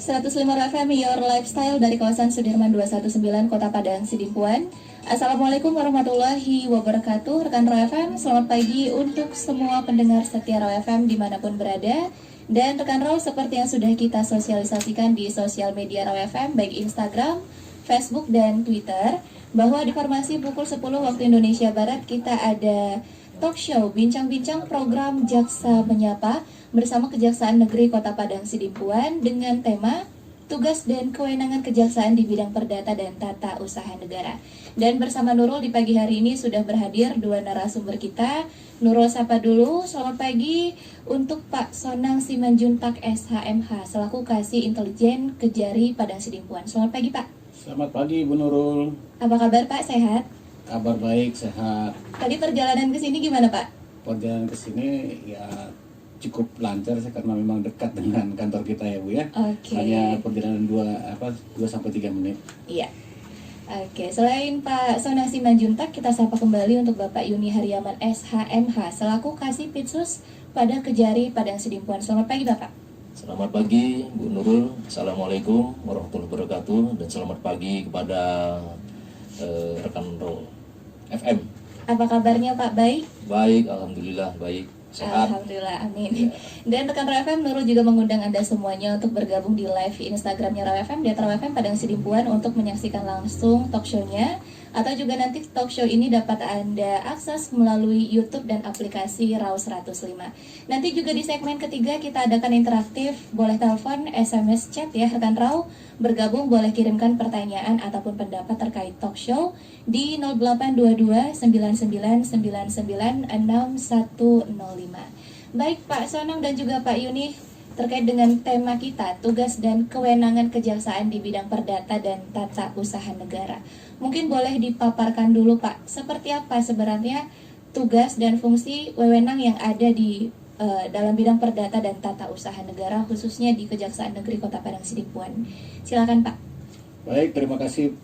105 FM Your Lifestyle dari kawasan Sudirman 219 Kota Padang, Sidimpuan. Assalamualaikum warahmatullahi wabarakatuh. Rekan Roy FM, selamat pagi untuk semua pendengar setia Roy FM dimanapun berada. Dan rekan Roy, seperti yang sudah kita sosialisasikan di sosial media Roy FM, baik Instagram, Facebook, dan Twitter, bahwa di formasi pukul 10 waktu Indonesia Barat kita ada talk show bincang-bincang program Jaksa Menyapa bersama Kejaksaan Negeri Kota Padang Sidimpuan dengan tema tugas dan kewenangan kejaksaan di bidang perdata dan tata usaha negara. Dan bersama Nurul di pagi hari ini sudah berhadir dua narasumber kita. Nurul sapa dulu, selamat pagi untuk Pak Sonang Simanjuntak SHMH selaku Kasih Intelijen Kejari Padang Sidimpuan. Selamat pagi Pak. Selamat pagi Bu Nurul. Apa kabar Pak, sehat? Kabar baik, sehat. Tadi perjalanan ke sini gimana Pak? Perjalanan ke sini ya cukup lancar sih karena memang dekat dengan kantor kita ya Bu ya. Oke. Hanya perjalanan 2 sampai 3 menit. Iya. Oke, selain Pak Sonang Simanjuntak, kita sapa kembali untuk Bapak Yuni Haryaman SHMH selaku Kasih Pitsus pada Kejari Padang Sidimpuan. Selamat pagi Bapak. Selamat pagi Bu Nurul. Assalamualaikum warahmatullahi wabarakatuh. Dan selamat pagi kepada rekan Roy FM. Apa kabarnya Pak? Baik? Baik, alhamdulillah baik. Sehat. Alhamdulillah, amin. Dan rekan Roy FM, Nurul juga mengundang Anda semuanya untuk bergabung di live Instagramnya Roy FM, di Roy FM Padang Sidimpuan untuk menyaksikan langsung talk show-nya. Atau juga nanti talk show ini dapat Anda akses melalui YouTube dan aplikasi RAW 105. Nanti juga di segmen ketiga kita adakan interaktif, boleh telepon, SMS, chat ya rekan RAW. Bergabung boleh kirimkan pertanyaan ataupun pendapat terkait talk show di 0822 9999 6105. Baik Pak Sonang dan juga Pak Yuni, terkait dengan tema kita, tugas dan kewenangan kejaksaan di bidang perdata dan tata usaha negara. Mungkin boleh dipaparkan dulu Pak, seperti apa sebenarnya tugas dan fungsi wewenang yang ada di dalam bidang perdata dan tata usaha negara, khususnya di Kejaksaan Negeri Kota Padang Sidimpuan. Silakan Pak. Baik, terima kasih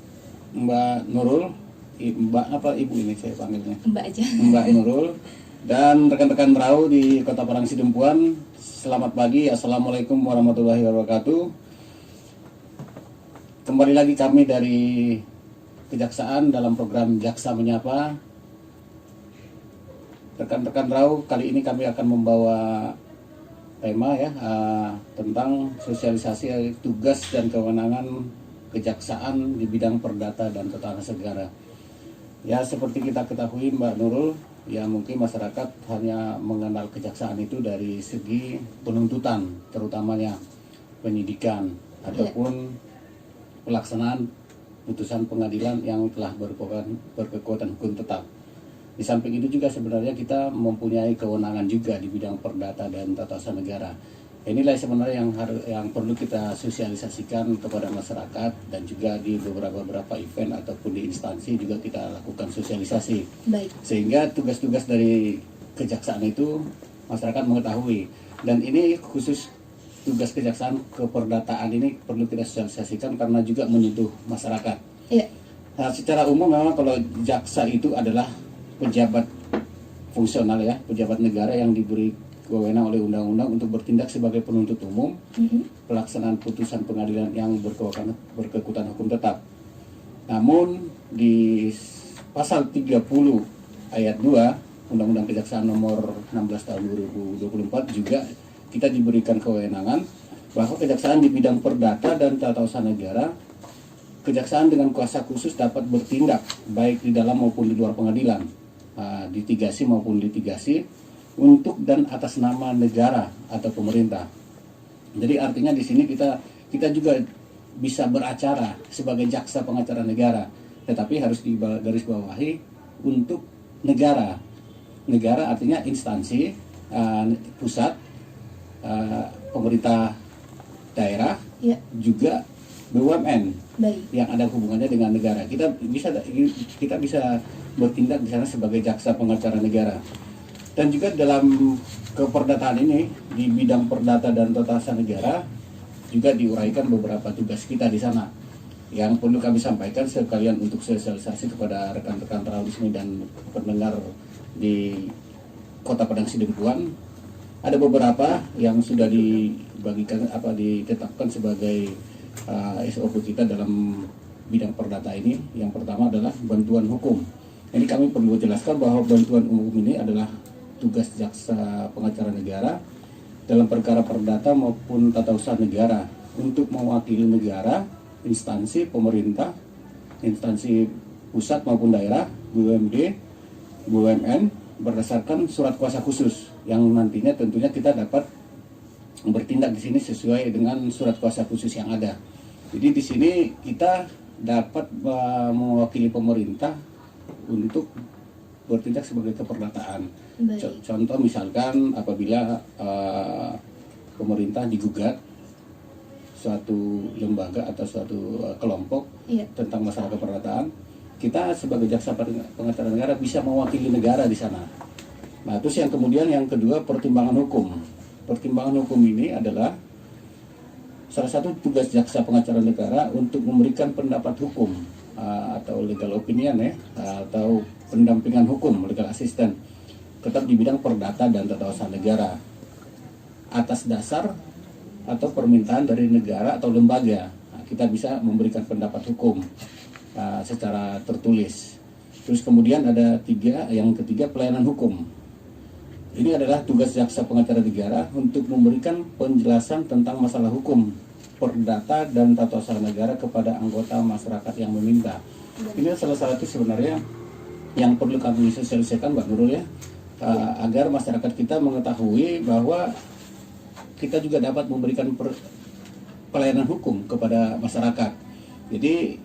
Mbak Nurul. Mbak apa Ibu ini saya panggilnya? Mbak aja. Mbak Nurul dan rekan-rekan RAW di Kota Padang Sidimpuan. Selamat pagi, Assalamualaikum warahmatullahi wabarakatuh. Kembali lagi kami dari Kejaksaan dalam program Jaksa Menyapa. Rekan-rekan RAW, kali ini kami akan membawa tema ya tentang sosialisasi tugas dan kewenangan kejaksaan di bidang perdata dan tata usaha negara. Ya seperti kita ketahui Mbak Nurul, ya mungkin masyarakat hanya mengenal kejaksaan itu dari segi penuntutan, terutamanya penyidikan ataupun pelaksanaan putusan pengadilan yang telah berkekuatan hukum tetap. Di samping itu juga sebenarnya kita mempunyai kewenangan juga di bidang perdata dan tata usaha negara. Inilah sebenarnya yang perlu kita sosialisasikan kepada masyarakat dan juga di beberapa event ataupun di instansi juga kita lakukan sosialisasi. Baik. Sehingga tugas-tugas dari kejaksaan itu masyarakat mengetahui. Dan ini khusus tugas kejaksaan keperdataan ini perlu kita sosialisasikan karena juga menyentuh masyarakat. Iya. Nah, secara umum memang kalau jaksa itu adalah pejabat fungsional ya, pejabat negara yang diberi kewenangan oleh undang-undang untuk bertindak sebagai penuntut umum, pelaksanaan putusan pengadilan yang berkekuatan hukum tetap. Namun di pasal 30 ayat 2 Undang-Undang Kejaksaan nomor 16 tahun 2024 juga kita diberikan kewenangan bahwa kejaksaan di bidang perdata dan tata usaha negara, kejaksaan dengan kuasa khusus dapat bertindak baik di dalam maupun di luar pengadilan, litigasi maupun litigasi untuk dan atas nama negara atau pemerintah. Jadi artinya di sini kita juga bisa beracara sebagai jaksa pengacara negara, tetapi harus digarisbawahi untuk negara. Negara artinya instansi pusat, pemerintah daerah, ya, juga BUMN. Baik. Yang ada hubungannya dengan negara. Kita bisa bertindak di sana sebagai jaksa pengacara negara. Dan juga dalam keperdataan ini di bidang perdata dan tata usaha negara juga diuraikan beberapa tugas kita di sana yang perlu kami sampaikan sekalian untuk sosialisasi kepada rekan-rekan RAW di sini dan pendengar di Kota Padang Sidimpuan. Ada beberapa yang sudah dibagikan ditetapkan sebagai SOP kita dalam bidang perdata ini. Yang pertama adalah bantuan hukum. Ini kami perlu jelaskan bahwa bantuan umum ini adalah tugas jaksa pengacara negara dalam perkara perdata maupun tata usaha negara untuk mewakili negara, instansi pemerintah, instansi pusat maupun daerah, BUMD, BUMN berdasarkan surat kuasa khusus yang nantinya tentunya kita dapat bertindak di sini sesuai dengan surat kuasa khusus yang ada. Jadi di sini kita dapat mewakili pemerintah untuk bertindak sebagai keperdataan. Contoh misalkan apabila pemerintah digugat suatu lembaga atau suatu kelompok tentang masalah keperdataan, kita sebagai jaksa pengacara negara bisa mewakili negara di sana. Nah, terus yang kemudian yang kedua, pertimbangan hukum. Pertimbangan hukum ini adalah salah satu tugas jaksa pengacara negara untuk memberikan pendapat hukum atau legal opinion atau pendampingan hukum, legal assistant, tetap di bidang perdata dan tata usaha negara atas dasar atau permintaan dari negara atau lembaga. Nah, kita bisa memberikan pendapat hukum secara tertulis. Terus kemudian ada yang ketiga, pelayanan hukum. Ini adalah tugas jaksa pengacara negara untuk memberikan penjelasan tentang masalah hukum, perdata dan tata usaha negara kepada anggota masyarakat yang meminta. Ini salah satu sebenarnya yang perlu kami sosialisasikan, Mbak Nurul, agar masyarakat kita mengetahui bahwa kita juga dapat memberikan pelayanan hukum kepada masyarakat. Jadi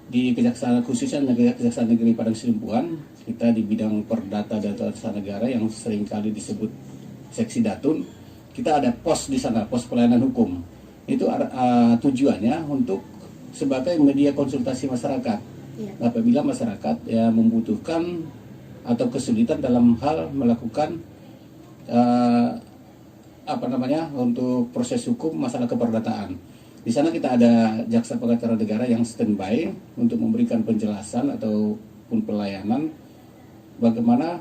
di Kejaksaan khususnya Kejaksaan Negeri Padang Sidimpuan, kita di bidang perdata dan tata usaha negara yang seringkali disebut seksi datun, kita ada pos di sana, pos pelayanan hukum. Itu tujuannya untuk sebagai media konsultasi masyarakat. Apabila masyarakat membutuhkan atau kesulitan dalam hal melakukan untuk proses hukum masalah keperdataan. Di sana kita ada jaksa pengacara negara yang standby untuk memberikan penjelasan ataupun pelayanan bagaimana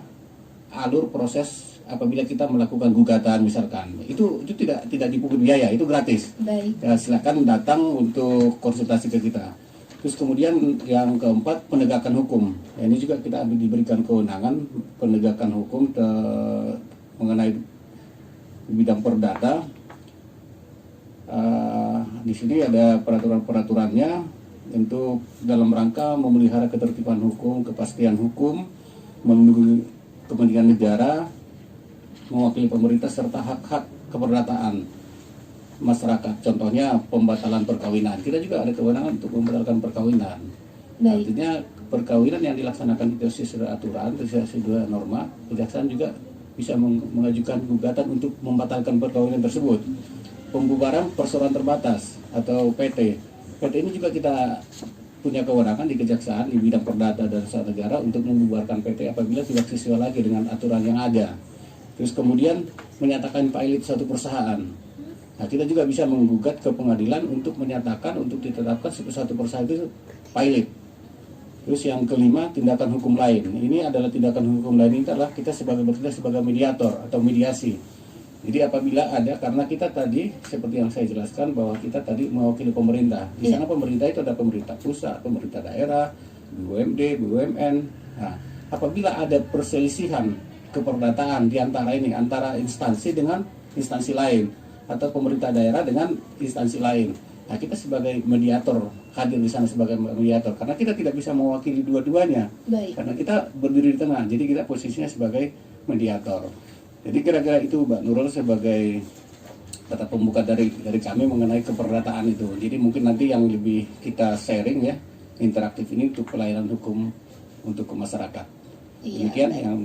alur proses apabila kita melakukan gugatan misalkan. Itu tidak dipungut biaya, itu gratis. Baik. Ya, silakan datang untuk konsultasi ke kita. Terus kemudian yang keempat, penegakan hukum. Ya, ini juga kita diberikan kewenangan penegakan hukum mengenai bidang perdata. Di sini ada peraturan-peraturannya untuk dalam rangka memelihara ketertiban hukum, kepastian hukum, melindungi kepentingan negara, mewakili pemerintah serta hak-hak keperdataan masyarakat. Contohnya pembatalan perkawinan. Kita juga ada kewenangan untuk membatalkan perkawinan. Baik. Artinya perkawinan yang dilaksanakan itu sesuai aturan, sesuai norma, kejaksaan juga bisa mengajukan gugatan untuk membatalkan perkawinan tersebut. Pembubaran perseroan terbatas atau PT. PT ini juga kita punya kewenangan di kejaksaan di bidang perdata dan usaha negara untuk membubarkan PT apabila tidak sesuai lagi dengan aturan yang ada. Terus kemudian menyatakan pilot suatu perusahaan. Nah, kita juga bisa menggugat ke pengadilan untuk menyatakan, untuk ditetapkan suatu perusahaan itu pilot. Terus yang kelima, tindakan hukum lain. Ini adalah tindakan hukum lain, ini adalah kita bertindak sebagai mediator atau mediasi. Jadi apabila ada, karena kita tadi seperti yang saya jelaskan bahwa kita tadi mewakili pemerintah. Di sana pemerintah itu ada pemerintah pusat, pemerintah daerah, BUMD, BUMN. Nah, apabila ada perselisihan keperdataan di antara ini, antara instansi dengan instansi lain, atau pemerintah daerah dengan instansi lain. Nah, kita sebagai mediator hadir di sana sebagai mediator karena kita tidak bisa mewakili dua-duanya. Baik. Karena kita berdiri di tengah, jadi kita posisinya sebagai mediator. Jadi kira-kira itu Mbak Nurul sebagai kata pembuka dari kami mengenai keperdataan itu. Jadi mungkin nanti yang lebih kita sharing ya, interaktif ini untuk pelayanan hukum untuk ke masyarakat. Demikian yang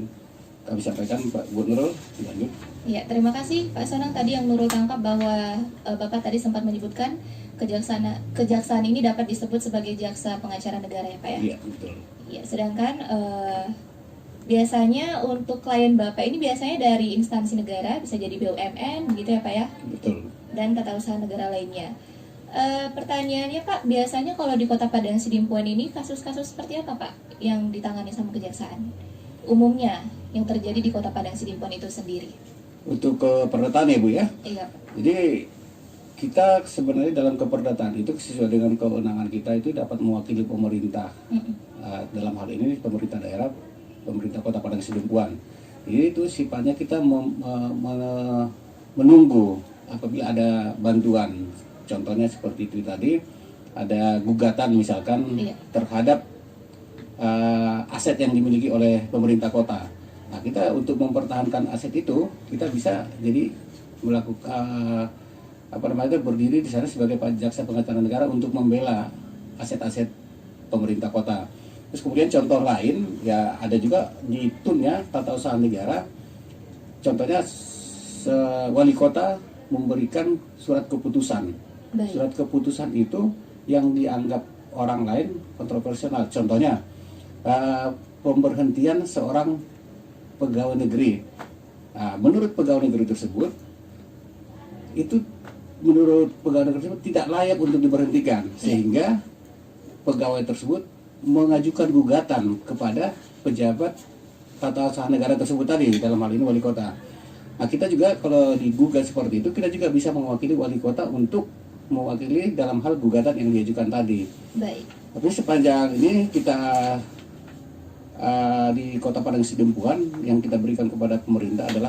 kami sampaikan Pak Bu Nurul. Lanjut. Ya, terima kasih Pak Sonang. Tadi yang Nurul tangkap bahwa Bapak tadi sempat menyebutkan kejaksaan ini dapat disebut sebagai jaksa pengacara negara ya Pak ya? Iya, betul. Ya, sedangkan biasanya untuk klien Bapak ini biasanya dari instansi negara, bisa jadi BUMN gitu ya Pak ya? Betul. Dan tata usaha negara lainnya. Pertanyaannya Pak, biasanya kalau di Kota Padang Sidimpuan ini kasus-kasus seperti apa Pak yang ditangani sama kejaksaan? Umumnya yang terjadi di Kota Padang Sidimpuan itu sendiri. untuk keperdataan ya Bu ya. Iya Pak. Jadi kita sebenarnya dalam keperdataan itu sesuai dengan kewenangan kita itu dapat mewakili pemerintah. Dalam hal ini pemerintah daerah, pemerintah Kota Padang Sidempuan. Jadi itu sifatnya kita menunggu apabila ada bantuan. Contohnya seperti itu tadi, ada gugatan misalkan terhadap aset yang dimiliki oleh pemerintah kota. Nah, kita untuk mempertahankan aset itu, kita bisa jadi melakukan berdiri di sana sebagai jaksa pengacara negara untuk membela aset-aset pemerintah kota. Terus kemudian contoh lain ya ada juga di TUN ya, Tata Usaha Negara. Contohnya wali kota memberikan surat keputusan. Baik. Surat keputusan itu yang dianggap orang lain kontroversial. Contohnya pemberhentian seorang pegawai negeri. Nah, menurut pegawai negeri tersebut itu tidak layak untuk diberhentikan, sehingga pegawai tersebut mengajukan gugatan kepada pejabat tata usaha negara tersebut tadi, dalam hal ini wali kota. Nah, kita juga kalau digugat seperti itu, kita juga bisa mewakili wali kota untuk mewakili dalam hal gugatan yang diajukan tadi. Baik. Tapi sepanjang ini kita di Kota Padang Sidempuan yang kita berikan kepada pemerintah adalah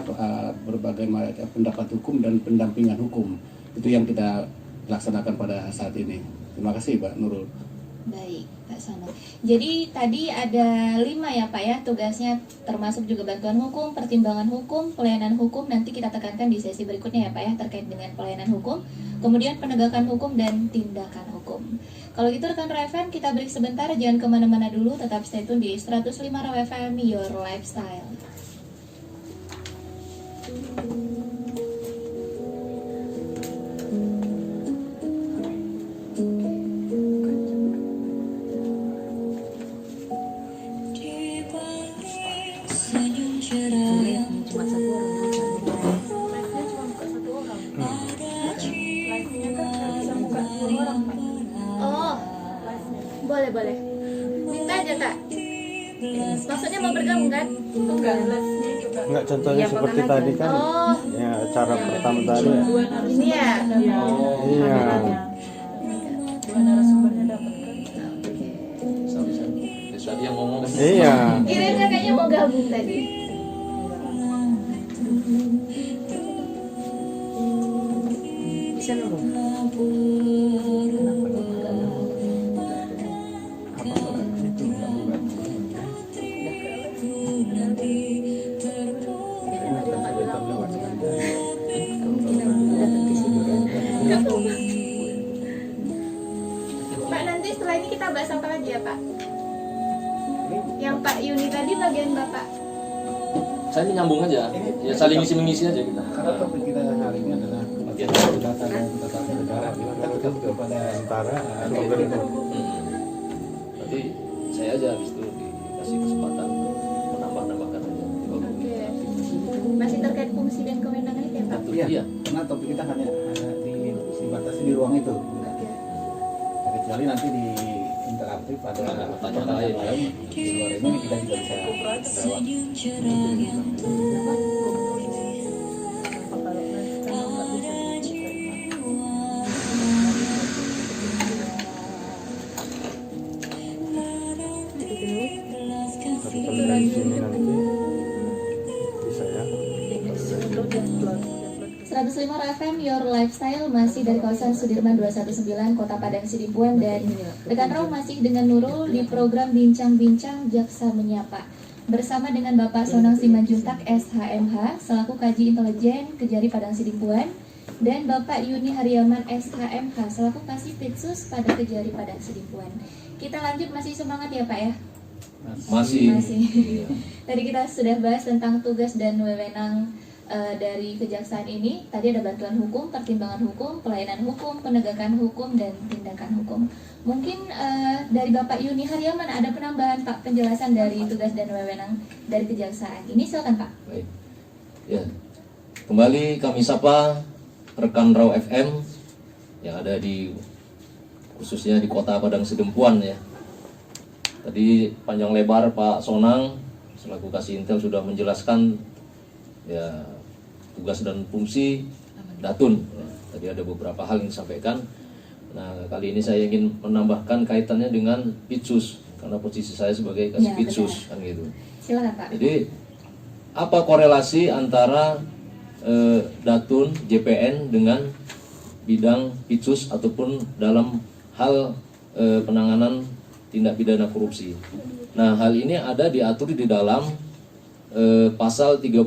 berbagai macam pendapat hukum dan pendampingan hukum. Itu yang kita laksanakan pada saat ini. Terima kasih Pak Nurul. Baik, Pak Sono. Jadi tadi ada 5 ya Pak ya tugasnya, termasuk juga bantuan hukum, pertimbangan hukum, pelayanan hukum. Nanti kita tekankan di sesi berikutnya ya Pak ya, terkait dengan pelayanan hukum, kemudian penegakan hukum dan tindakan hukum. Kalau gitu rekan Raw FM, kita break sebentar, jangan kemana-mana dulu, tetap stay tune di 105 Raw FM, Your Lifestyle. Boleh. Minta aja Kak. Maksudnya mau bergabung kan? Enggak, contohnya seperti tadi kan. Oh. Ya, cara pertama tadi. Ini ya. Iya. Tadi yang ngomong. Iya. Kirain kakaknya mau gabung tadi. Bisa dulu. Pak, nanti setelah ini kita bahas apa lagi ya Pak? Yang Pak Yuni tadi bagian Bapak. Saya ini nyambung aja, ya saling mengisi aja kita. Karena topik kita hari ini adalah data dan tata negara. Kita tetap kepada Antara Nanti saya aja habis itu dikasih kesempatan menambahkan aja. Oke. Masih terkait fungsi dan kewenangan itu ya Pak? Iya. Karena topik kita hanya dibatasi di ruang itu. Oke. Kecuali nanti di interaktif ada pertanyaan lain di luar ini kita juga bisa jawab. bisa ya. 105 FM Your Lifestyle masih dari kawasan Sudirman 219 Kota Padang Sidempuan, dan rekan Raw masih dengan Nurul di program Bincang-Bincang Jaksa Menyapa bersama dengan Bapak Sonang Simanjuntak SHMH selaku Kaji Intelijen Kejari Padang Sidempuan, dan Bapak Yuni Haryaman SHMH selaku Kasipitsus pada Kejari Padang Sidempuan. Kita lanjut, masih semangat ya Pak ya? Masih. Masih. Tadi kita sudah bahas tentang tugas dan wewenang dari kejaksaan ini. Tadi ada bantuan hukum, pertimbangan hukum, pelayanan hukum, penegakan hukum, dan tindakan hukum. Mungkin dari Bapak Yuni Haryaman ada penambahan Pak, penjelasan dari tugas dan wewenang dari kejaksaan ini, silakan Pak. Baik. Ya. Kembali kami sapa rekan Raw FM yang ada di khususnya di Kota Padang Sidempuan ya. Tadi panjang lebar Pak Sonang selaku Kasih Intel sudah menjelaskan ya tugas dan fungsi Datun. Tadi ada beberapa hal yang disampaikan. Nah, kali ini saya ingin menambahkan kaitannya dengan Pitsus, karena posisi saya sebagai Ya, Pitsus kan gitu. Silakan Pak. Jadi apa korelasi antara Datun JPN dengan bidang Pitsus ataupun dalam hal penanganan tindak pidana korupsi? Nah, hal ini ada diatur di dalam pasal 32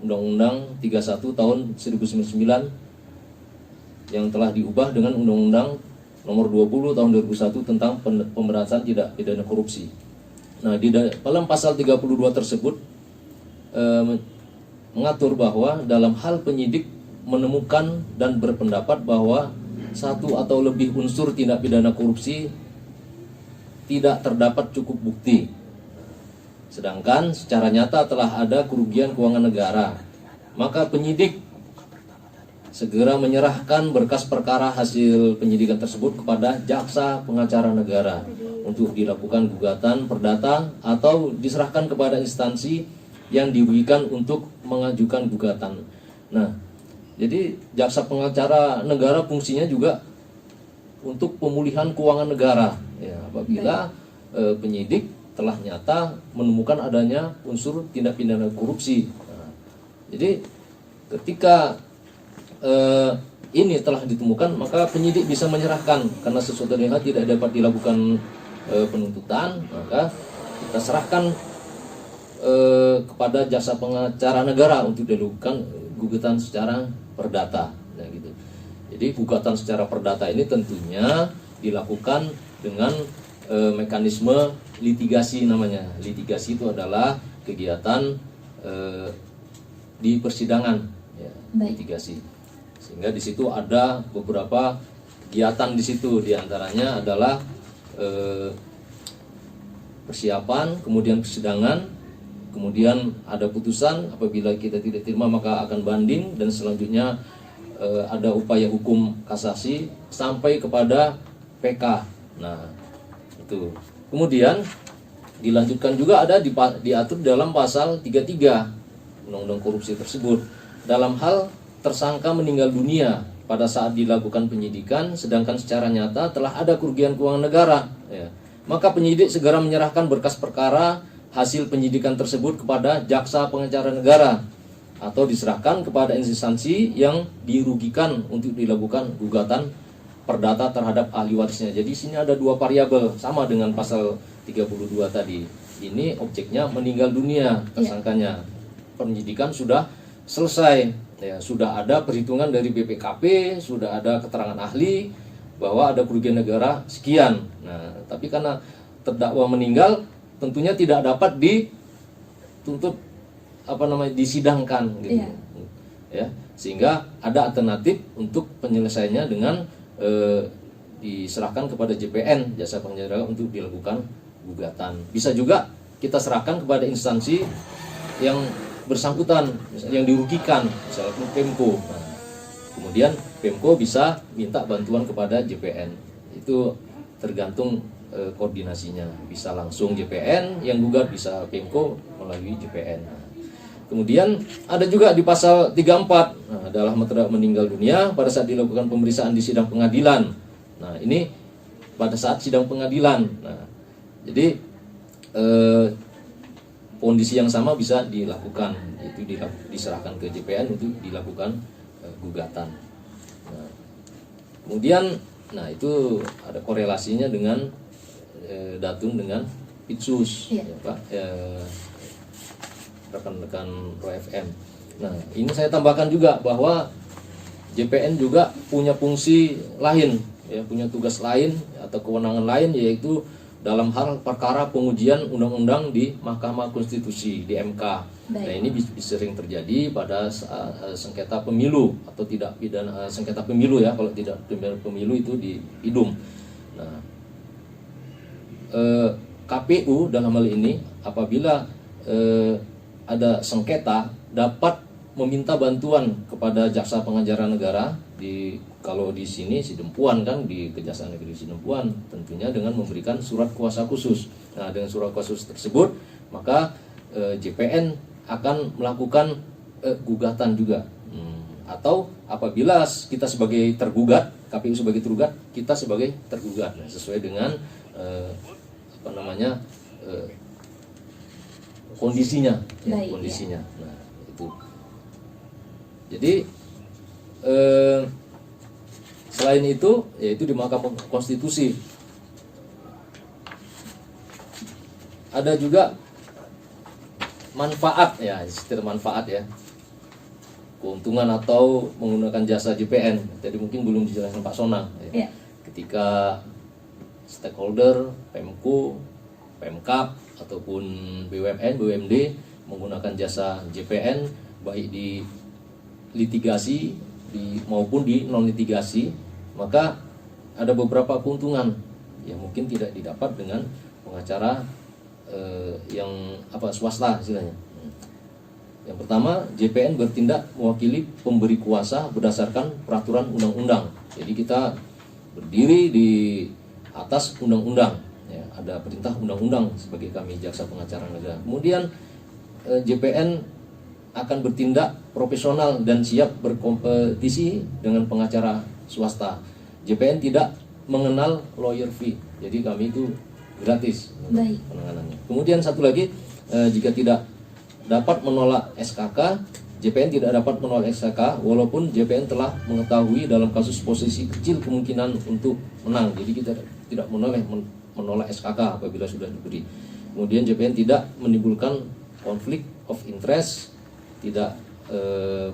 Undang-Undang 31 tahun 1999 yang telah diubah dengan Undang-Undang Nomor 20 tahun 2001 tentang pemberantasan tindak pidana korupsi. Nah, di dalam pasal 32 tersebut mengatur bahwa dalam hal penyidik menemukan dan berpendapat bahwa satu atau lebih unsur tindak pidana korupsi tidak terdapat cukup bukti, sedangkan secara nyata telah ada kerugian keuangan negara, maka penyidik segera menyerahkan berkas perkara hasil penyidikan tersebut kepada jaksa pengacara negara untuk dilakukan gugatan perdata atau diserahkan kepada instansi yang dirugikan untuk mengajukan gugatan. Nah, jadi jaksa pengacara negara fungsinya juga untuk pemulihan keuangan negara. Ya, apabila penyidik telah nyata menemukan adanya unsur tindak pidana korupsi. Nah, jadi ketika ini telah ditemukan, maka penyidik bisa menyerahkan karena sesuatu yang tidak dapat dilakukan penuntutan, maka kita serahkan kepada jasa pengacara negara untuk dilakukan gugatan secara perdata. Nah, gitu. Jadi gugatan secara perdata ini tentunya dilakukan dengan mekanisme litigasi namanya. Litigasi itu adalah kegiatan di persidangan, ya, litigasi. Sehingga di situ ada beberapa kegiatan di situ, diantaranya adalah persiapan, kemudian persidangan, kemudian ada putusan. Apabila kita tidak terima maka akan banding, dan selanjutnya ada upaya hukum kasasi sampai kepada PK. Nah, itu. Kemudian dilanjutkan juga ada diatur dalam pasal 33 Undang-Undang Korupsi tersebut dalam hal tersangka meninggal dunia pada saat dilakukan penyidikan, sedangkan secara nyata telah ada kerugian keuangan negara, ya, maka penyidik segera menyerahkan berkas perkara hasil penyidikan tersebut kepada jaksa pengacara negara atau diserahkan kepada instansi yang dirugikan untuk dilakukan gugatan perdata terhadap ahli warisnya. Jadi sini ada dua variabel, sama dengan pasal 32 tadi. Ini objeknya meninggal dunia tersangkanya. Penyidikan sudah selesai, ya, sudah ada perhitungan dari BPKP, sudah ada keterangan ahli bahwa ada kerugian negara sekian. Nah, tapi karena terdakwa meninggal, tentunya tidak dapat dituntut disidangkan gitu. Ya, sehingga ada alternatif untuk penyelesaiannya dengan diserahkan kepada JPN, jasa pengacara, untuk dilakukan gugatan. Bisa juga kita serahkan kepada instansi yang bersangkutan, yang dirugikan, misalnya Pemko. Nah, kemudian Pemko bisa minta bantuan kepada JPN. Itu tergantung koordinasinya. Bisa langsung JPN yang gugat, bisa Pemko melalui JPN. Nah, kemudian ada juga di pasal 34 adalah terdakwa meninggal dunia pada saat dilakukan pemeriksaan di sidang pengadilan. Nah, ini pada saat sidang pengadilan. Nah, jadi kondisi yang sama bisa dilakukan, itu diserahkan ke JPN untuk dilakukan gugatan. Nah, kemudian, itu ada korelasinya dengan Datun dengan Pitsus, ya, Pak, rekan-rekan ROFM. Nah, ini saya tambahkan juga bahwa JPN juga punya fungsi lain, ya, punya tugas lain atau kewenangan lain, yaitu dalam hal perkara pengujian undang-undang di Mahkamah Konstitusi, di MK. Baik. Nah, ini sering terjadi pada sengketa pemilu atau tidak pidana sengketa pemilu, ya, kalau tidak pidana pemilu itu di PIDUM. Nah, KPU dalam hal ini apabila ada sengketa dapat meminta bantuan kepada jaksa pengacara negara kalau di sini Sidempuan, kan, di Kejaksaan Negeri Sidempuan, tentunya dengan memberikan surat kuasa khusus. Nah, dengan surat kuasa khusus tersebut maka JPN akan melakukan gugatan juga. Atau apabila kita sebagai tergugat, KPU sebagai tergugat, kita sebagai tergugat, sesuai dengan kondisinya, ya, Baik, kondisinya. Nah, itu. Jadi selain itu, yaitu di Mahkamah Konstitusi ada juga manfaat, ya, istilah manfaat ya, keuntungan atau menggunakan jasa JPN. Tadi mungkin belum dijelaskan Pak Sonang. Ya. Ya. Ketika stakeholder, Pemko, Pemkap ataupun BUMN, BUMD menggunakan jasa JPN baik di litigasi maupun di non litigasi, maka ada beberapa keuntungan yang mungkin tidak didapat dengan pengacara yang swasta istilahnya. Yang pertama, JPN bertindak mewakili pemberi kuasa berdasarkan peraturan undang-undang. Jadi kita berdiri di atas undang-undang, ya, ada perintah undang-undang sebagai kami jaksa pengacara negara. Kemudian JPN akan bertindak profesional dan siap berkompetisi dengan pengacara swasta. JPN tidak mengenal lawyer fee, jadi kami itu gratis penanganannya. Kemudian satu lagi, jika tidak dapat menolak SKK, JPN tidak dapat menolak SKK walaupun JPN telah mengetahui dalam kasus posisi kecil kemungkinan untuk menang. Jadi kita tidak menolak SKK apabila sudah diberi. Kemudian JPN tidak menimbulkan konflik of interest, tidak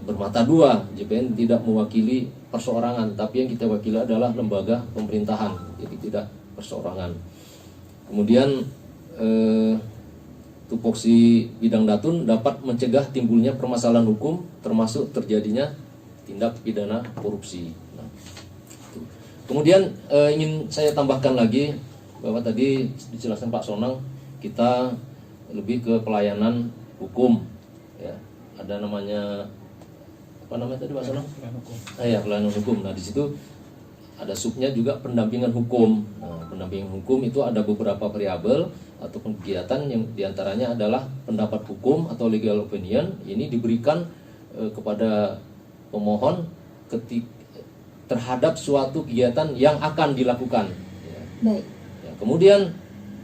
bermata dua. JPN tidak mewakili perseorangan, tapi yang kita wakili adalah lembaga pemerintahan, jadi tidak perseorangan. Kemudian tupoksi bidang datun dapat mencegah timbulnya permasalahan hukum, termasuk terjadinya tindak pidana korupsi. Nah, itu. Kemudian ingin saya tambahkan lagi bahwa tadi dijelaskan Pak Sonang, kita lebih ke pelayanan hukum, ya. Ada namanya tadi Pak Sonang? Ya, pelayanan hukum. Nah, di situ ada subnya juga pendampingan hukum. Nah, pendampingan hukum itu ada beberapa variabel ataupun kegiatan yang diantaranya adalah pendapat hukum atau legal opinion. Ini diberikan kepada pemohon terhadap suatu kegiatan yang akan dilakukan. Ya. Baik. Ya, kemudian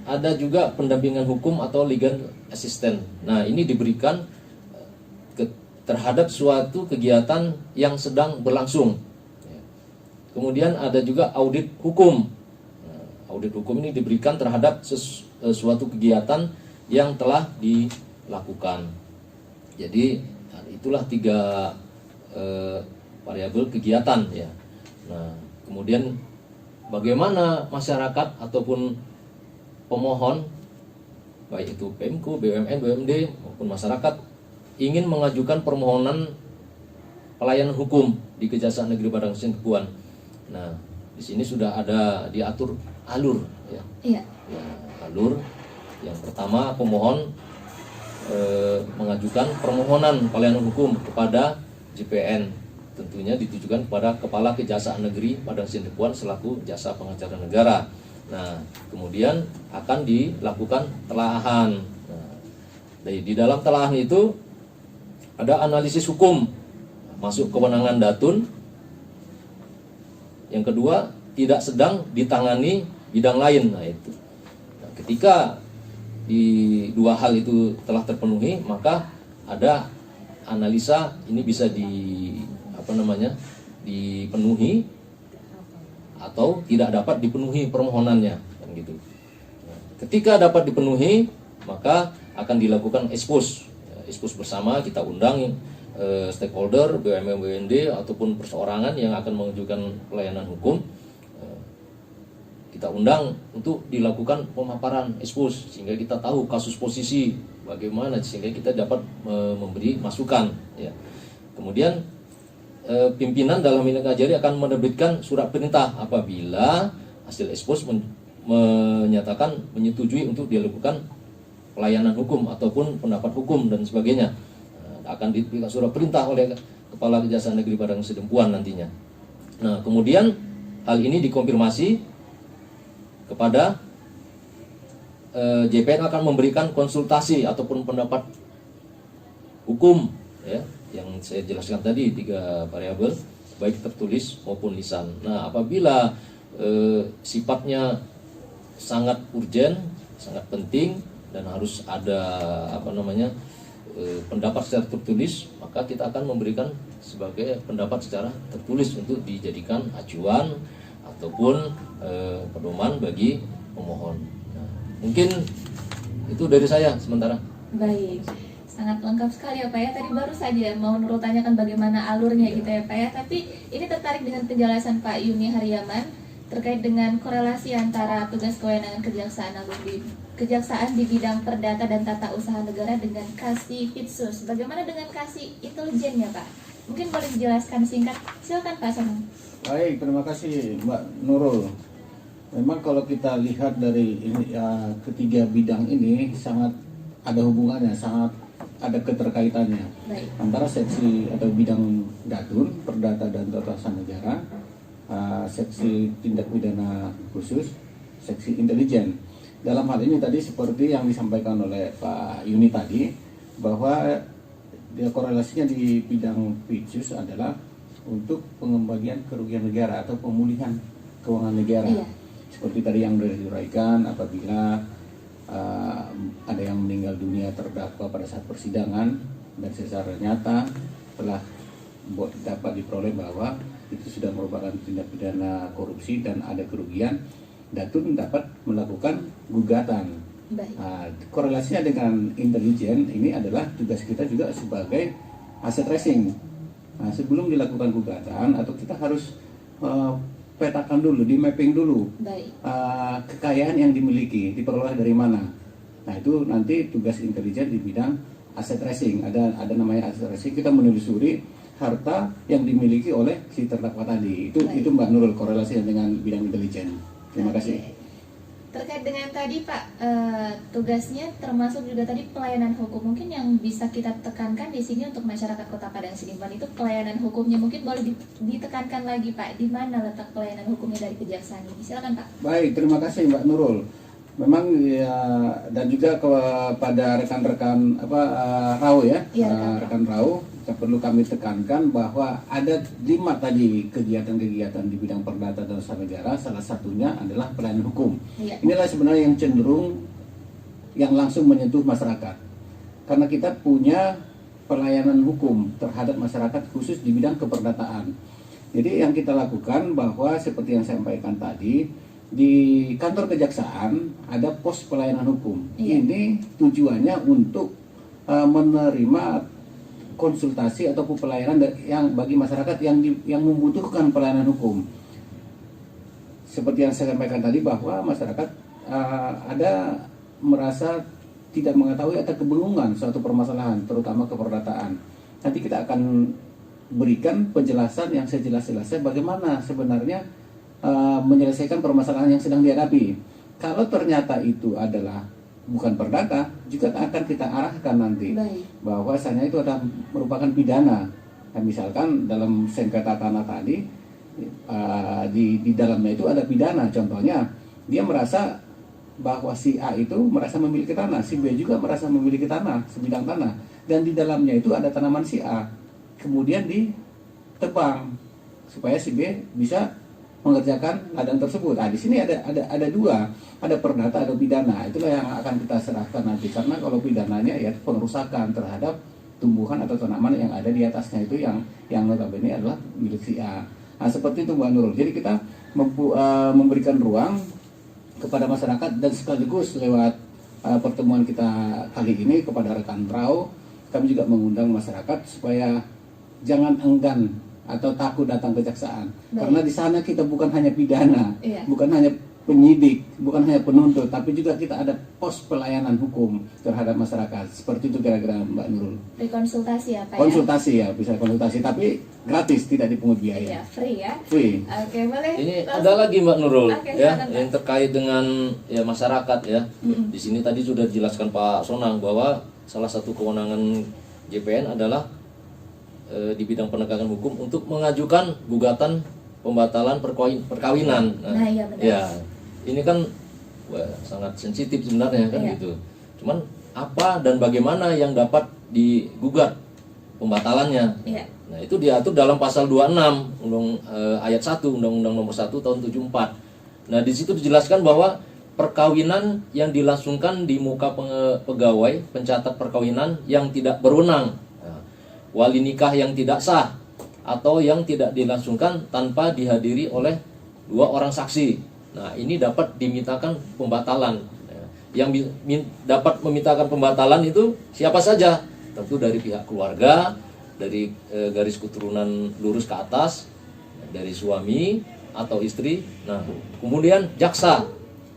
ada juga pendampingan hukum atau legal assistant. Nah, ini diberikan terhadap suatu kegiatan yang sedang berlangsung. Ya. Kemudian ada juga audit hukum. Nah, audit hukum ini diberikan terhadap suatu kegiatan yang telah dilakukan. Jadi itulah 3 variabel kegiatan, ya. Nah, kemudian bagaimana masyarakat ataupun pemohon, baik itu Pemko, BUMN, BUMD maupun masyarakat ingin mengajukan permohonan pelayanan hukum di Kejaksaan Negeri Padang Sidempuan. Nah, di sini sudah ada diatur alur, ya. Iya. Ya, alur. Yang pertama, pemohon mengajukan permohonan pelayanan hukum kepada JPN, tentunya ditujukan kepada Kepala Kejaksaan Negeri Padang Sidempuan selaku jasa pengacara negara. Nah, kemudian akan dilakukan telahan. Nah, di dalam telahan itu ada analisis hukum, masuk kewenangan datun. Yang kedua, tidak sedang ditangani bidang lain. Nah, itu. Nah, ketika di 2 hal itu telah terpenuhi, maka ada analisa ini bisa dipenuhi atau tidak dapat dipenuhi permohonannya, kan gitu. Nah, ketika dapat dipenuhi, maka akan dilakukan expose bersama, kita undang stakeholder, BUMN, BUMD ataupun perseorangan yang akan mengajukan pelayanan hukum. Kita undang untuk dilakukan pemaparan expose sehingga kita tahu kasus posisi bagaimana, sehingga kita dapat memberi masukan, ya. Kemudian pimpinan dalam bidang kajari akan menerbitkan surat perintah apabila hasil expose menyatakan menyetujui untuk dilakukan pelayanan hukum ataupun pendapat hukum dan sebagainya. Akan diberikan surat perintah oleh Kepala Kejaksaan Negeri Padang Sidempuan nantinya. Nah, kemudian hal ini dikonfirmasi kepada JPN akan memberikan konsultasi ataupun pendapat hukum, ya, yang saya jelaskan tadi 3 variabel, baik tertulis maupun lisan. Nah, apabila sifatnya sangat urgent, sangat penting dan harus ada pendapat secara tertulis, maka kita akan memberikan sebagai pendapat secara tertulis untuk dijadikan acuan ataupun pedoman bagi pemohon. Nah, mungkin itu dari saya sementara. Baik, sangat lengkap sekali ya Pak ya. Tadi baru saja mau Nurul tanyakan bagaimana alurnya gitu ya Pak ya. Tapi ini tertarik dengan penjelasan Pak Yuni Haryaman terkait dengan korelasi antara tugas kewenangan kejaksaan di bidang perdata dan tata usaha negara dengan Kasih Pitsus. Bagaimana dengan Kasih Intelijen ya Pak? Mungkin boleh dijelaskan singkat. Silakan Pak Sonang. Baik, terima kasih Mbak Nurul. Memang kalau kita lihat dari ini, ketiga bidang ini sangat ada hubungannya, sangat ada keterkaitannya. Baik. Antara seksi atau bidang Datun, Perdata dan Tata Usaha Negara, seksi tindak pidana khusus, seksi intelijen. Dalam hal ini tadi seperti yang disampaikan oleh Pak Yuni tadi, bahwa dia korelasinya di bidang Pitsus adalah untuk pengembalian kerugian negara atau pemulihan keuangan negara. Iya. Seperti tadi yang sudah diuraikan, apabila ada yang meninggal dunia terdakwa pada saat persidangan dan secara nyata telah dapat diperoleh bahwa itu sudah merupakan tindak pidana korupsi dan ada kerugian, Datun dapat melakukan gugatan. Baik. Korelasinya dengan intelijen ini adalah tugas kita juga sebagai aset tracing. Sebelum dilakukan gugatan atau kita harus petakan dulu, di mapping dulu. Baik. Kekayaan yang dimiliki diperoleh dari mana. Nah itu nanti tugas intelijen di bidang aset tracing. Ada namanya aset tracing. Kita menelusuri harta yang dimiliki oleh si terdakwa tadi. Itu Mbak Nurul korelasinya dengan bidang intelijen. Terima kasih. Terkait dengan tadi Pak, tugasnya termasuk juga tadi pelayanan hukum. Mungkin yang bisa kita tekankan di sini untuk masyarakat Kota Padang Sidimpuan itu pelayanan hukumnya. Mungkin boleh ditekankan lagi Pak, di mana letak pelayanan hukumnya dari kejaksaan ini? Silakan Pak. Baik, terima kasih Mbak Nurul. Memang ya, dan juga kepada rekan-rekan RAU ya, rekan RAU, perlu kami tekankan bahwa ada 5 tadi kegiatan-kegiatan di bidang perdata dan usaha negara. Salah satunya adalah pelayanan hukum. Iya. Inilah sebenarnya yang cenderung yang langsung menyentuh masyarakat, karena kita punya pelayanan hukum terhadap masyarakat khusus di bidang keperdataan. Jadi yang kita lakukan bahwa seperti yang saya sampaikan tadi, di kantor kejaksaan ada pos pelayanan hukum. Iya. Ini tujuannya untuk menerima konsultasi ataupun pelayanan yang bagi masyarakat yang membutuhkan pelayanan hukum. Seperti yang saya sampaikan tadi bahwa masyarakat ada merasa tidak mengetahui atau kebingungan suatu permasalahan, terutama keperdataan. Nanti kita akan berikan penjelasan yang sejelas-jelasnya bagaimana sebenarnya menyelesaikan permasalahan yang sedang dihadapi. Kalau ternyata itu adalah bukan perdata, juga akan kita arahkan nanti. Baik. Bahwasanya itu adalah merupakan pidana. Nah, misalkan dalam sengketa tanah tadi di dalamnya itu ada pidana. Contohnya dia merasa bahwa si A itu merasa memiliki tanah, si B juga merasa memiliki tanah, sebidang tanah, dan di dalamnya itu ada tanaman si A. Kemudian ditebang supaya si B bisa mengerjakan ladang tersebut. Nah, di sini ada 2, ada perdata, ada pidana. Itulah yang akan kita serahkan nanti. Karena kalau pidananya ya pengerusakan terhadap tumbuhan atau tanaman yang ada di atasnya itu yang notabene adalah milik si A. Nah, seperti itu Mbak Nurul. Jadi kita memberikan ruang kepada masyarakat dan sekaligus lewat pertemuan kita kali ini kepada rekan RAU, kami juga mengundang masyarakat supaya jangan enggan atau takut datang kejaksaan. Karena di sana kita bukan hanya pidana, bukan hanya penyidik, bukan hanya penuntut, tapi juga kita ada pos pelayanan hukum terhadap masyarakat. Seperti itu kira-kira Mbak Nurul. Free konsultasi ya Pak? Konsultasi ya, bisa konsultasi, tapi gratis, tidak dipungut biaya. Iya, free ya. Free. Oke, boleh. Ini ada lagi Mbak Nurul ya, silakan, Pak. yang terkait dengan ya masyarakat ya. Di sini tadi sudah dijelaskan Pak Sonang bahwa salah satu kewenangan JPN adalah di bidang penegakan hukum untuk mengajukan gugatan pembatalan perkawinan. Nah, iya benar. Ya, ini kan sangat sensitif sebenarnya kan gitu. Cuman apa dan bagaimana yang dapat digugat pembatalannya. Iya. Nah, itu diatur dalam pasal 26 ayat 1 Undang-Undang Nomor 1 tahun 74. Nah, di situ dijelaskan bahwa perkawinan yang dilangsungkan di muka pegawai pencatat perkawinan yang tidak berwenang, nah, wali nikah yang tidak sah, atau yang tidak dilangsungkan tanpa dihadiri oleh 2 orang saksi. Nah, ini dapat dimintakan pembatalan. Yang dapat memintakan pembatalan itu siapa saja? Tentu dari pihak keluarga, dari garis keturunan lurus ke atas, dari suami atau istri. Nah, kemudian jaksa.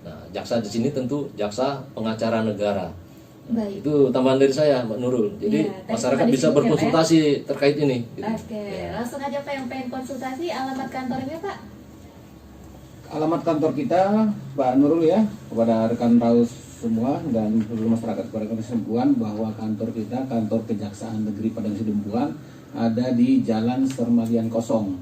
Nah, jaksa di sini tentu jaksa pengacara negara. Baik. Itu tambahan dari saya, Mbak Nurul. Jadi Iya, tadi masyarakat sempat bisa disebut ya, berkonsultasi terkait ini. Gitu. Oke, Ya. langsung aja Pak yang pengen konsultasi, alamat kantornya Pak. Alamat kantor kita, Pak Nurul ya, kepada rekan Raus semua dan seluruh masyarakat kepada kesimpulan bahwa kantor kita, kantor Kejaksaan Negeri Padang Sidempuan, ada di Jalan Sermalian Kosong.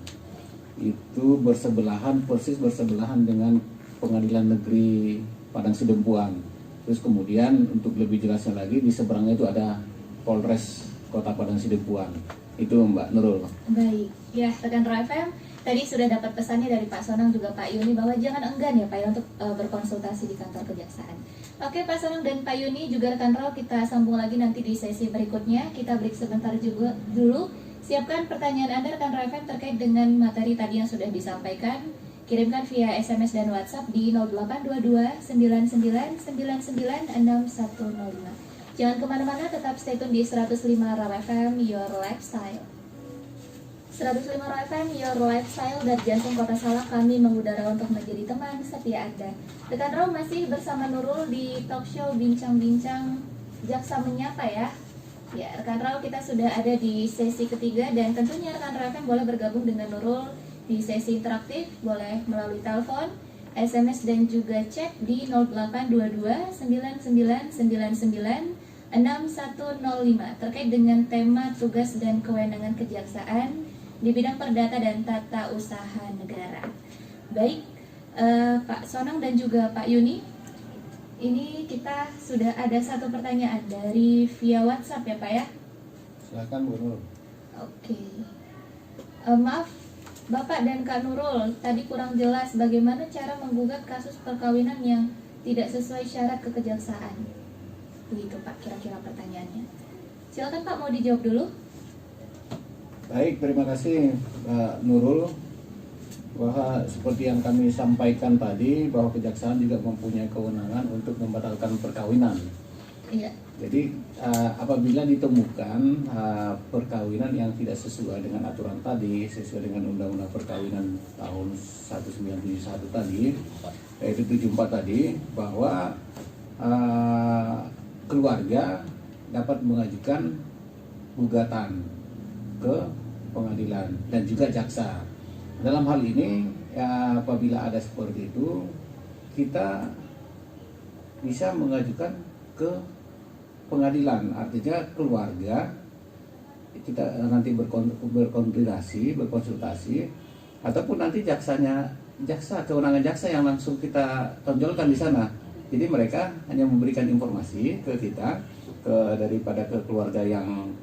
Itu persis bersebelahan dengan Pengadilan Negeri Padang Sidempuan. Terus kemudian untuk lebih jelasnya lagi di seberangnya itu ada Polres Kota Padang Sidempuan. Itu Mbak Nurul. Baik, ya rekan Raw FM, tadi sudah dapat pesannya dari Pak Sonang juga Pak Yuni bahwa jangan enggan ya Pak ya untuk berkonsultasi di kantor kejaksaan. Oke Pak Sonang dan Pak Yuni juga rekan Raw, kita sambung lagi nanti di sesi berikutnya. Kita break sebentar juga dulu. Siapkan pertanyaan Anda rekan Raw FM terkait dengan materi tadi yang sudah disampaikan. Kirimkan via SMS dan WhatsApp di 0822 99 99 6105. Jangan kemana-mana, tetap stay tune di 105 Raw FM, Your Lifestyle. 105 Raw FM, Your Lifestyle, dari jantung kota Salak. Kami mengudara untuk menjadi teman setia Anda. Rekan Raw masih bersama Nurul di talk show Bincang-Bincang Jaksa Menyapa ya. Ya, rekan Raw, kita sudah ada di sesi ketiga dan tentunya rekan Raw FM boleh bergabung dengan Nurul di sesi interaktif, boleh melalui telepon, SMS dan juga chat di 0822 9999 6105 terkait dengan tema tugas dan kewenangan kejaksaan di bidang perdata dan tata usaha negara. Baik, Pak Sonang dan juga Pak Yuni, ini kita sudah ada satu pertanyaan dari via WhatsApp ya Pak ya. Silakan Bu Nurul. Oke. Maaf Bapak dan Kak Nurul, tadi kurang jelas bagaimana cara menggugat kasus perkawinan yang tidak sesuai syarat kekejaksaan. Begitu Pak, kira-kira pertanyaannya. Silakan Pak, mau dijawab dulu. Baik, terima kasih Pak Nurul. Bahwa seperti yang kami sampaikan tadi, bahwa kejaksaan juga mempunyai kewenangan untuk membatalkan perkawinan. Iya. Jadi apabila ditemukan perkawinan yang tidak sesuai dengan aturan tadi, sesuai dengan Undang-Undang Perkawinan tahun 1971 tadi, yaitu 74 tadi, bahwa keluarga dapat mengajukan gugatan ke pengadilan dan juga jaksa. Dalam hal ini, apabila ada seperti itu, kita bisa mengajukan ke pengadilan, artinya keluarga kita nanti berkonsultasi, ataupun nanti jaksa kewenangan jaksa yang langsung kita tonjolkan di sana. Jadi mereka hanya memberikan informasi ke kita, daripada ke keluarga yang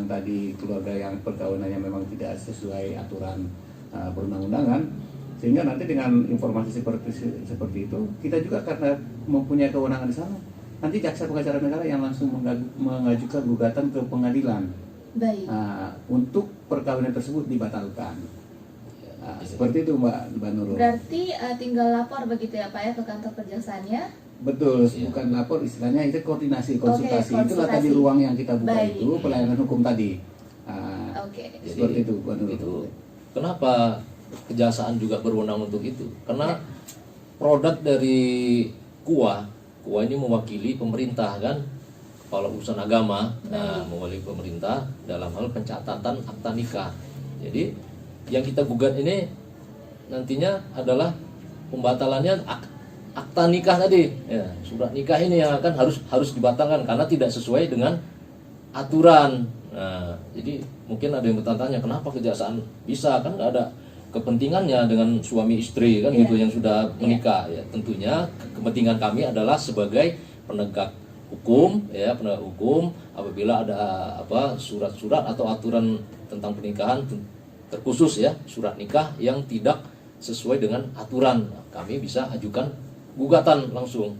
tadi, keluarga yang perkawinannya memang tidak sesuai aturan perundang-undangan, sehingga nanti dengan informasi seperti itu kita juga karena mempunyai kewenangan di sana, nanti jaksa pengacara negara yang langsung mengajukan gugatan ke pengadilan. Baik. Untuk perkawinan tersebut dibatalkan. Seperti itu Mbak Nurul. Berarti tinggal lapor begitu ya Pak ya ke kantor kejaksaannya? Betul, bukan lapor, istilahnya itu koordinasi, konsultasi. Oke, Itulah konsultasi. tadi ruang yang kita buka. Baik. Itu pelayanan hukum tadi. Oke. Seperti itu Mbak Nurul. Itu kenapa kejaksaan juga berwenang untuk itu? Karena produk dari KUA ini mewakili pemerintah kan, kepala urusan agama, mewakili pemerintah dalam hal pencatatan akta nikah. Jadi yang kita gugat ini nantinya adalah pembatalannya akta nikah tadi, ya, surat nikah ini yang akan harus dibatalkan karena tidak sesuai dengan aturan. Nah, jadi mungkin ada yang bertanya kenapa kejaksaan bisa, kan nggak ada kepentingannya dengan suami istri kan gitu yang sudah menikah. Ya, tentunya kepentingan kami adalah sebagai penegak hukum ya, penegak hukum apabila ada surat-surat atau aturan tentang pernikahan terkhusus ya, surat nikah yang tidak sesuai dengan aturan, kami bisa ajukan gugatan langsung.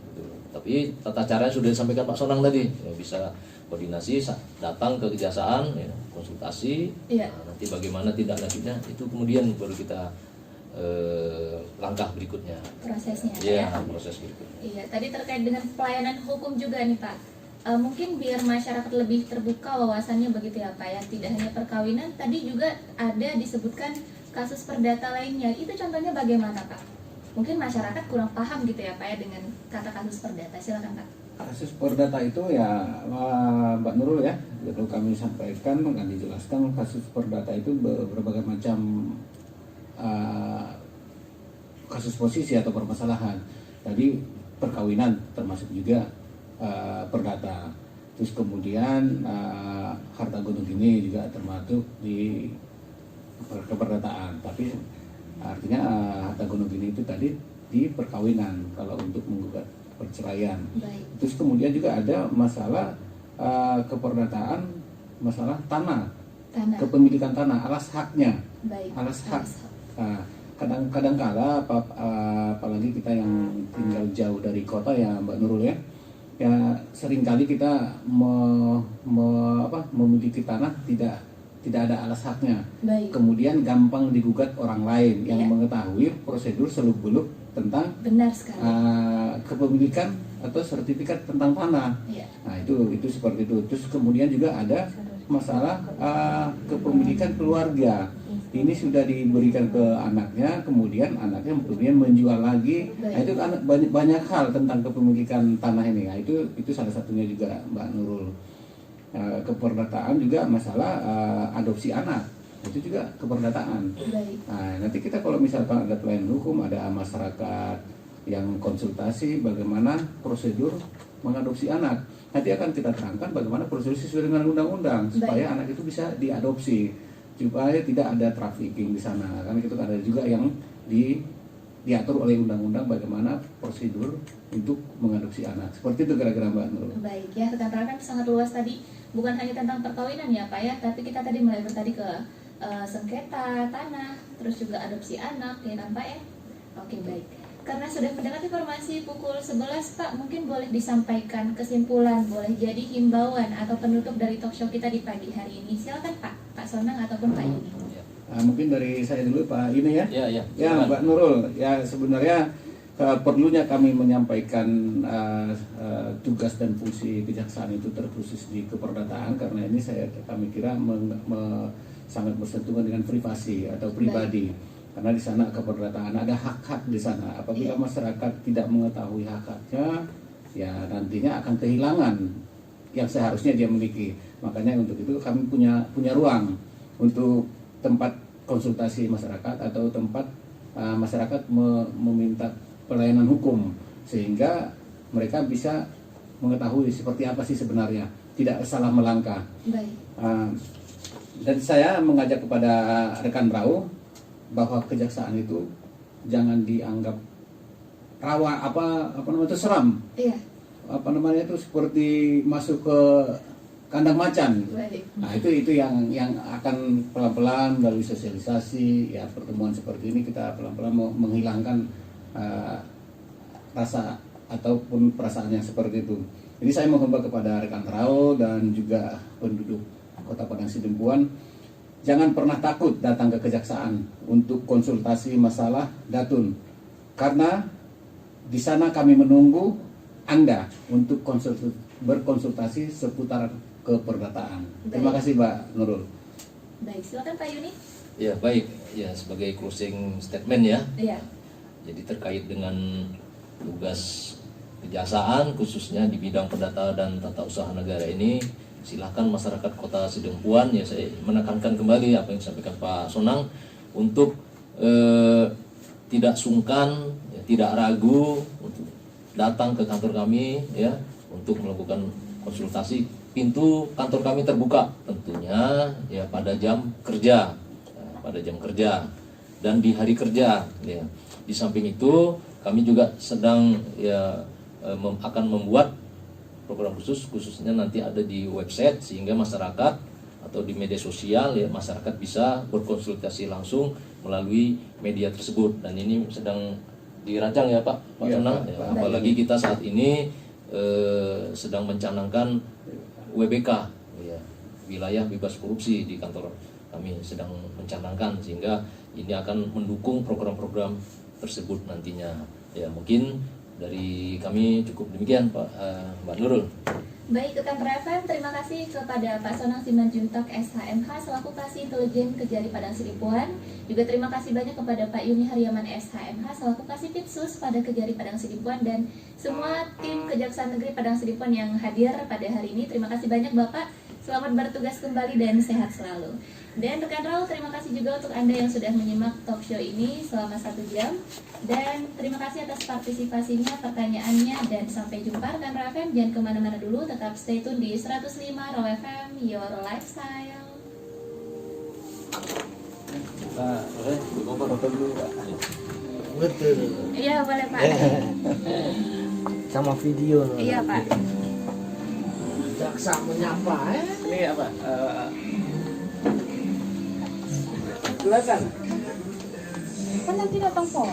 Tapi tata caranya sudah disampaikan Pak Sonang tadi, ya, bisa koordinasi datang ke kejaksaan ya, konsultasi. Iya. Nah, nanti bagaimana tindak lanjutnya itu kemudian baru kita langkah berikutnya, prosesnya ya, ya. proses berikutnya. Iya, tadi terkait dengan pelayanan hukum juga nih Pak. Mungkin biar masyarakat lebih terbuka wawasannya begitu ya Pak ya. Tidak hanya perkawinan, tadi juga ada disebutkan kasus perdata lainnya. Itu contohnya bagaimana Pak? Mungkin masyarakat kurang paham gitu ya Pak ya dengan kata kasus perdata. Silakan Pak. Kasus perdata itu ya Mbak Nurul ya, perlu kami sampaikan dan dijelaskan, kasus perdata itu berbagai macam kasus posisi atau permasalahan. Tadi perkawinan termasuk juga perdata. Terus kemudian harta gonogini ini juga termasuk di keperdataan. Tapi artinya harta gonogini ini itu tadi di perkawinan kalau untuk menggugat perceraian. Baik. Terus kemudian juga ada masalah keperdataan, masalah tanah, kepemilikan tanah, alas haknya. Baik. Alas hak. Kadang-kadang kala apalagi kita yang tinggal jauh dari kota ya Mbak Nurul ya, seringkali kita memiliki tanah tidak ada alas haknya. Baik. Kemudian gampang digugat orang lain yang mengetahui prosedur seluk-beluk tentang benar sekali. Kepemilikan atau sertifikat tentang tanah. Iya. Nah itu seperti itu. Terus kemudian juga ada masalah kepemilikan keluarga. Ini sudah diberikan ke anaknya, kemudian anaknya kemudian menjual lagi. Nah, itu kan banyak hal tentang kepemilikan tanah ini. Nah, itu salah satunya juga Mbak Nurul. Keperdataan juga masalah adopsi anak. Itu juga keperdataan. Nah, nanti kita kalau misalkan ada pelayanan hukum, ada masyarakat yang konsultasi bagaimana prosedur mengadopsi anak. Nanti akan kita terangkan bagaimana prosedur sesuai dengan undang-undang supaya anak itu bisa diadopsi, supaya tidak ada trafficking di sana. Kan itu ada juga yang diatur oleh undang-undang bagaimana prosedur untuk mengadopsi anak. Seperti itu kira-kira Mbak Nurul. Baik ya, rekan-rekan sangat luas tadi. Bukan hanya tentang perkawinan ya Pak ya, tapi kita tadi mulai tadi ke sengketa tanah, terus juga adopsi anak ya kan Pak ya. Oke baik. Karena sudah mendengar informasi pukul 11 Pak, mungkin boleh disampaikan kesimpulan, boleh jadi himbauan atau penutup dari talk show kita di pagi hari ini. Silakan Pak Sonang ataupun Pak Yuni. Mungkin dari saya dulu Pak Yuni ya. Ya, Mbak Nurul, ya sebenarnya perlunya kami menyampaikan tugas dan fungsi kejaksaan itu terkhusus di keperdataan, karena ini kami kira sangat bersentuhan dengan privasi atau pribadi. Karena di sana keperdataan ada hak-hak di sana. Apabila masyarakat tidak mengetahui hak-haknya, ya nantinya akan kehilangan yang seharusnya dia miliki. Makanya untuk itu kami punya ruang untuk tempat konsultasi masyarakat atau tempat masyarakat meminta pelayanan hukum, sehingga mereka bisa mengetahui seperti apa sih sebenarnya, tidak salah melangkah. Baik. Dan saya mengajak kepada rekan Rau bahwa kejaksaan itu jangan dianggap rawa itu seram. Iya. Itu seperti masuk ke kandang macan. Baik. Nah itu yang akan pelan-pelan melalui sosialisasi ya, pertemuan seperti ini kita pelan-pelan menghilangkan rasa ataupun perasaan yang seperti itu. Jadi saya menghimbau kepada rekan Rau dan juga penduduk Kota Padang Sidempuan, jangan pernah takut datang ke kejaksaan untuk konsultasi masalah datun, karena di sana kami menunggu Anda untuk berkonsultasi seputar keperdataan. Terima kasih Mbak Nurul. Baik, silakan Pak Yuni. Ya baik, ya sebagai closing statement ya. Iya. Jadi terkait dengan tugas kejaksaan khususnya di bidang perdata dan tata usaha negara ini, silahkan masyarakat Kota Sidempuan, ya saya menekankan kembali apa yang disampaikan Pak Sonang, untuk tidak sungkan, ya, tidak ragu untuk datang ke kantor kami ya untuk melakukan konsultasi. Pintu kantor kami terbuka tentunya ya pada jam kerja, dan di hari kerja ya. Di samping itu kami juga sedang akan membuat program khusus, khususnya nanti ada di website sehingga masyarakat atau di media sosial ya masyarakat bisa berkonsultasi langsung melalui media tersebut, dan ini sedang dirancang ya Pak Iya, Tonang. Pak. Ya, apalagi kita saat ini sedang mencanangkan WBK ya, wilayah bebas korupsi di kantor kami sedang mencanangkan, sehingga ini akan mendukung program-program tersebut nantinya. Ya mungkin dari kami cukup demikian Pak Mbak Nurul. Baik, ke kantor FM, terima kasih kepada Pak Sonang Simanjuntak SHMH selaku Kasih Intelijen Kejari Padang Sidimpuan. Juga terima kasih banyak kepada Pak Yuni Haryaman SHMH selaku Kasih Pitsus pada Kejari Padang Sidimpuan, dan semua tim Kejaksaan Negeri Padang Sidimpuan yang hadir pada hari ini. Terima kasih banyak Bapak. Selamat bertugas kembali dan sehat selalu. Dan rekan Raul, terima kasih juga untuk Anda yang sudah menyimak talk show ini selama 1 jam. Dan terima kasih atas partisipasinya, pertanyaannya, dan sampai jumpa rekan Raul FM. Jangan kemana-mana dulu, tetap stay tune di 105 Raul FM, your lifestyle. Betul. Iya, boleh Pak. Sama video. Iya Pak. Jaksa menyapa Ini apa? Silakan. Kan nanti datang po.